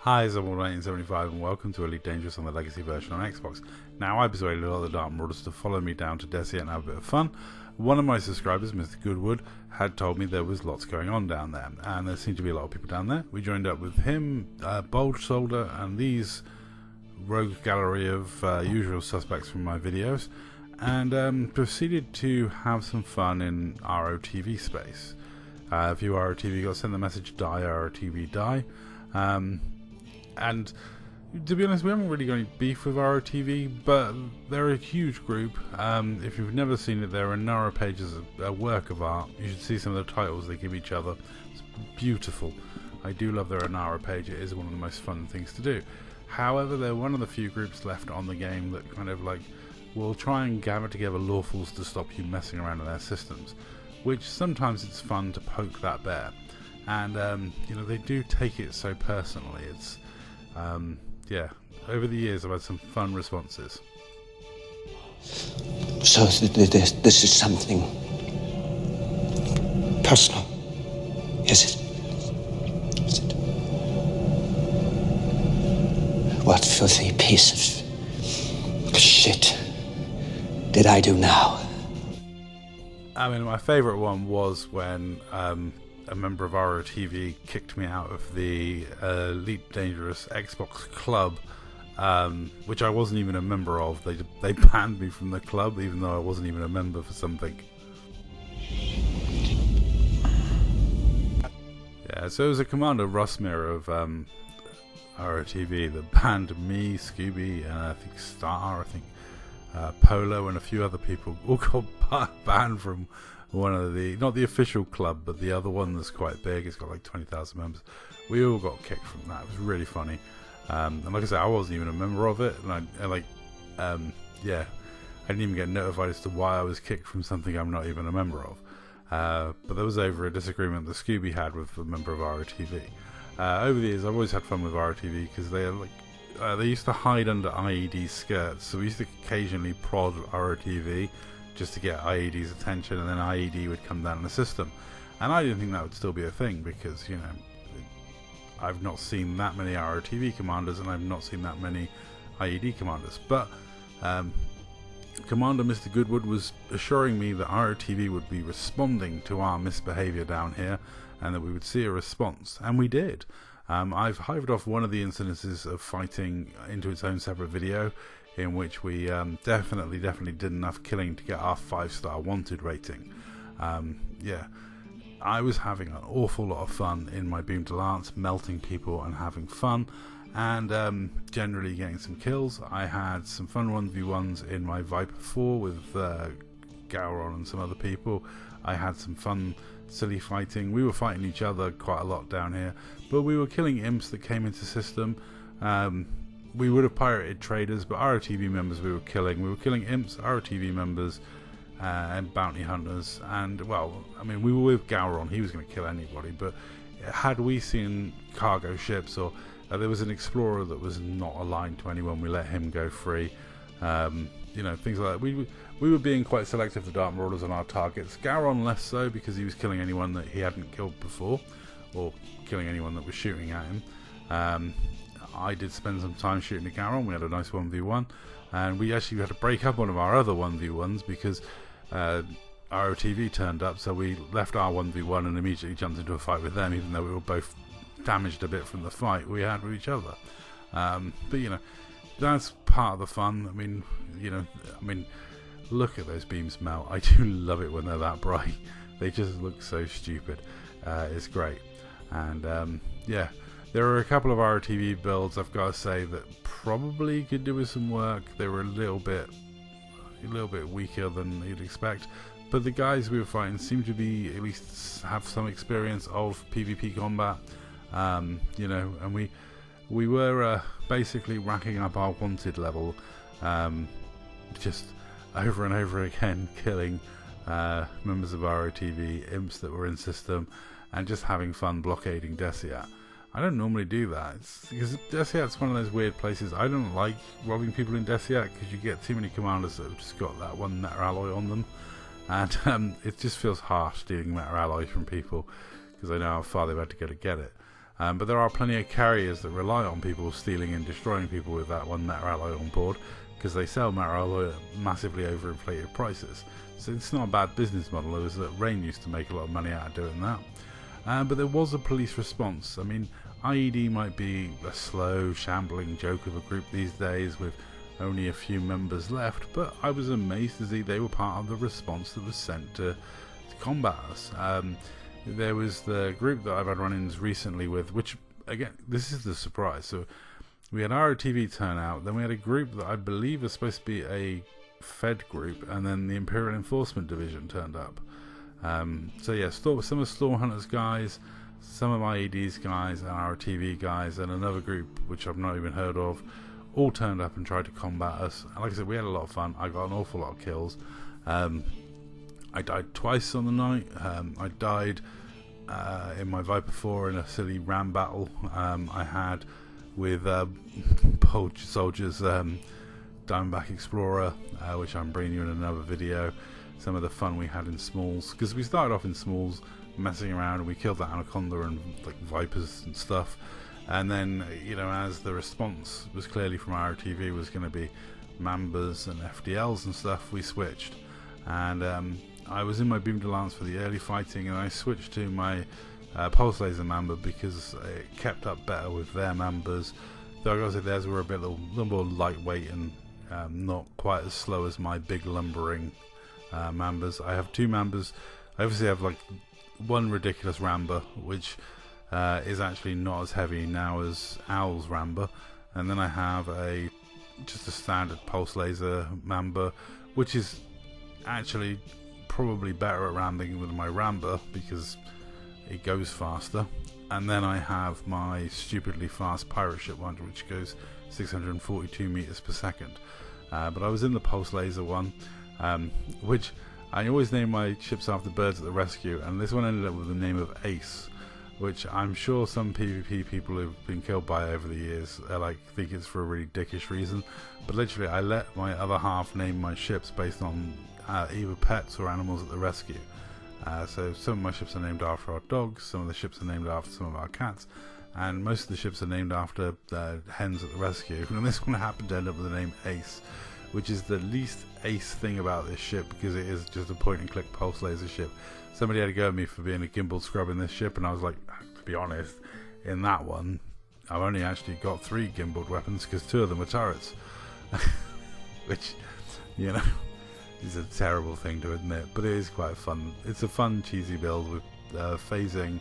Hi, it's Lawful and welcome to Elite Dangerous on the Legacy version on Xbox. Now, I persuaded a lot of the Dark Marauders to follow me down to Dessia and have a bit of fun. One of my subscribers, Mr. Goodwood, had told me there was lots going on down there, and there seemed to be a lot of people down there. We joined up with him, Bold Soldier, and these rogue gallery of usual suspects from my videos, and proceeded to have some fun in ROTV space. If you ROTV got sent the message, die ROTV die. And to be honest, we haven't really got any beef with ROTV, but they're a huge group. If you've never seen it, their Inara page is a work of art. You should see some of the titles they give each other. It's beautiful. I do love their Inara page. It is one of the most fun things to do. However, they're one of the few groups left on the game that kind of like will try and gather together lawfuls to stop you messing around with their systems, which sometimes it's fun to poke that bear. And you know, they do take it so personally. It's yeah, over the years I've had some fun responses. So this is something personal, is it? Is it? What filthy piece of shit did I do now? I mean, my favourite one was when a member of ROTV kicked me out of the Elite Dangerous Xbox Club, which I wasn't even a member of. They banned me from the club, even though I wasn't even a member for something. Yeah, so it was a Commander Rusmir of ROTV that banned me, Scooby, and I think Star, Polo, and a few other people all got banned from one of the, not the official club, but the other one that's quite big. It's got like 20,000 members. We all got kicked from that. It was really funny. And like I said, I wasn't even a member of it, and yeah, I didn't even get notified as to why I was kicked from something I'm not even a member of. But that was over a disagreement that Scooby had with a member of ROTV. Over the years, I've always had fun with ROTV because they are like, they used to hide under IED skirts, so we used to occasionally prod ROTV just to get IED's attention, and then IED would come down the system. And I didn't think that would still be a thing because, you know, I've not seen that many ROTV commanders and I've not seen that many IED commanders. But Commander Mr. Goodwood was assuring me that ROTV would be responding to our misbehaviour down here and that we would see a response, and we did. I've hived off one of the incidences of fighting into its own separate video, in which we definitely did enough killing to get our 5-star wanted rating. Yeah, I was having an awful lot of fun in my Boom to Lance, melting people and having fun, and generally getting some kills. I had some fun 1v1s in my Viper 4 with Gowron and some other people. I had some fun silly fighting. We were fighting each other quite a lot down here, but we were killing imps that came into system. We would have pirated traders, but ROTV members we were killing. We were killing imps, ROTV members, and bounty hunters. And, well, I mean, we were with Gowron. He was going to kill anybody. But had we seen cargo ships, or there was an explorer that was not aligned to anyone, we let him go free. You know, things like that. We were being quite selective, the Dark Marauders, on our targets. Gowron less so, because he was killing anyone that he hadn't killed before, or killing anyone that was shooting at him. I did spend some time shooting at Gowron. We had a nice 1v1, and we actually had to break up one of our other 1v1s because ROTV turned up, so we left our 1v1 and immediately jumped into a fight with them, even though we were both damaged a bit from the fight we had with each other. But you know, that's part of the fun. I mean, you know, look at those beams melt. I do love it when they're that bright. They just look so stupid. It's great. And yeah, there are a couple of ROTV builds, I've got to say, that probably could do with some work. They were a little bit weaker than you'd expect, but the guys we were fighting seemed to be, at least have some experience of PvP combat. You know, and we were basically racking up our wanted level, just over and over again, killing members of ROTV, imps that were in system, and just having fun blockading Dessia. I don't normally do that. It's because Desiat's one of those weird places. I don't like robbing people in Desiat because you get too many commanders that have just got that one meta alloy on them, and it just feels harsh stealing meta alloys from people because I know how far they've had to go to get it. But there are plenty of carriers that rely on people stealing and destroying people with that one metal alloy on board, because they sell metal alloy at massively overinflated prices. So it's not a bad business model. It was that Rain used to make a lot of money out of doing that. But there was a police response. I mean, IED might be a slow, shambling joke of a group these days with only a few members left, but I was amazed to see they were part of the response that was sent to combat us. There was the group that I've had run-ins recently with, which, again, this is the surprise. So we had ROTV turn out, then we had a group that I believe was supposed to be a Fed group, and then the Imperial Enforcement Division turned up. So yeah, some of Stormhunters guys, some of IED's guys, and ROTV guys, and another group which I've not even heard of, all turned up and tried to combat us. And like I said, we had a lot of fun. I got an awful lot of kills. I died twice on the night. I died in my Viper 4 in a silly ram battle I had with Polge Soldiers, Diamondback Explorer, which I'm bringing you in another video. Some of the fun we had in Smalls, because we started off in Smalls messing around, and we killed that Anaconda and like Vipers and stuff. And then, you know, as the response was clearly from ROTV was going to be Mambas and FDLs and stuff, we switched. And I was in my Beam de Lance for the early fighting, and I switched to my Pulse Laser Mamba because it kept up better with their Mambas. Though I gotta say theirs were a little more lightweight and not quite as slow as my big lumbering Mambas. I have two Mambas. I obviously have like one ridiculous Ramba, which is actually not as heavy now as Owl's Ramba, and then I have just a standard Pulse Laser Mamba, which is actually probably better at ramming than my Ramba because it goes faster. And then I have my stupidly fast pirate ship one, which goes 642 meters per second. But I was in the Pulse Laser one, which I always name my ships after birds at the rescue, and this one ended up with the name of Ace, which I'm sure some PvP people who've been killed by over the years think it's for a really dickish reason. But literally, I let my other half name my ships based on either pets or animals at the rescue. So some of my ships are named after our dogs, some of the ships are named after some of our cats, and most of the ships are named after hens at the rescue. And this one happened to end up with the name Ace, which is the least ace thing about this ship because it is just a point and click pulse laser ship. Somebody had to go at me for being a gimbal scrub in this ship, and I was like, to be honest, in that one I've only actually got 3 gimbaled weapons because 2 of them are turrets. Which, you know, is a terrible thing to admit, but it is quite fun. It's a fun cheesy build with phasing,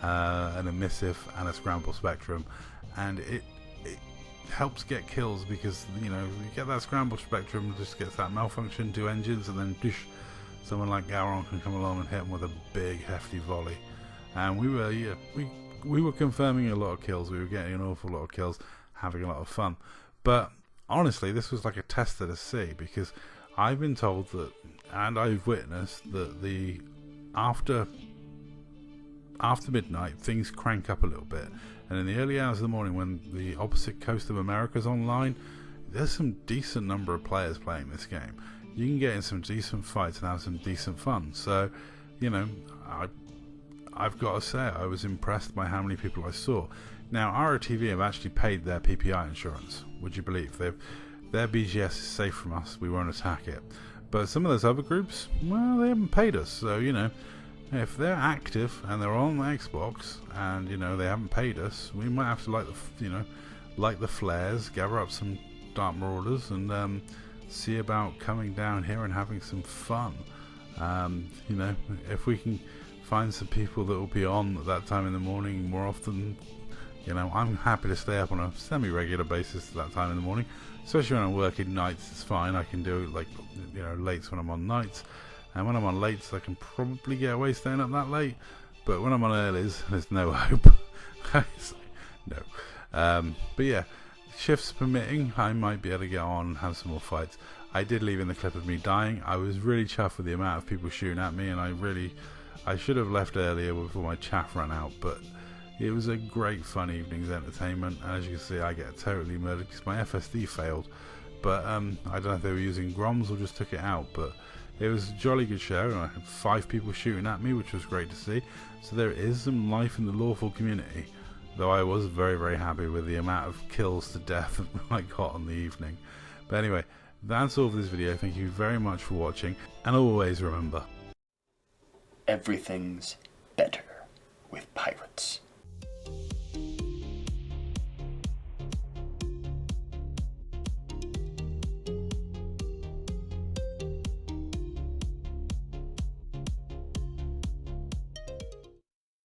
an emissive and a scramble spectrum, and it helps get kills because, you know, you get that scramble spectrum, just gets that malfunction 2 engines, and then dish, someone like Gowron can come along and hit them with a big hefty volley. And we were confirming a lot of kills. We were getting an awful lot of kills, having a lot of fun. But honestly, this was like a tester to see, because I've been told that, and I've witnessed that the after midnight things crank up a little bit, and in the early hours of the morning when the opposite coast of America's online, there's some decent number of players playing this game. You can get in some decent fights and have some decent fun. So, you know, I've got to say I was impressed by how many people I saw. Now, ROTV have actually paid their PPI insurance. Would you believe? Their BGS is safe from us. We won't attack it. But some of those other groups, well, they haven't paid us. So, you know, if they're active and they're on the Xbox and, you know, they haven't paid us, we might have to light the flares, gather up some Dark Marauders, and see about coming down here and having some fun. You know, if we can find some people that will be on at that time in the morning more often, you know, I'm happy to stay up on a semi-regular basis at that time in the morning. Especially when I'm working nights, it's fine. I can do, like, you know, lates when I'm on nights. And when I'm on lates, I can probably get away staying up that late. But when I'm on earlies, there's no hope. No. But yeah, shifts permitting, I might be able to get on and have some more fights. I did leave in the clip of me dying. I was really chuffed with the amount of people shooting at me, and I should have left earlier before my chaff ran out. But it was a great fun evening's entertainment. As you can see, I get totally murdered because my FSD failed. But I don't know if they were using Groms or just took it out. But it was a jolly good show, and I had 5 people shooting at me, which was great to see. So there is some life in the Lawful community. though I was very, very happy with the amount of kills to death I got on the evening. But anyway, that's all for this video. Thank you very much for watching, and always remember, everything's better with pirates.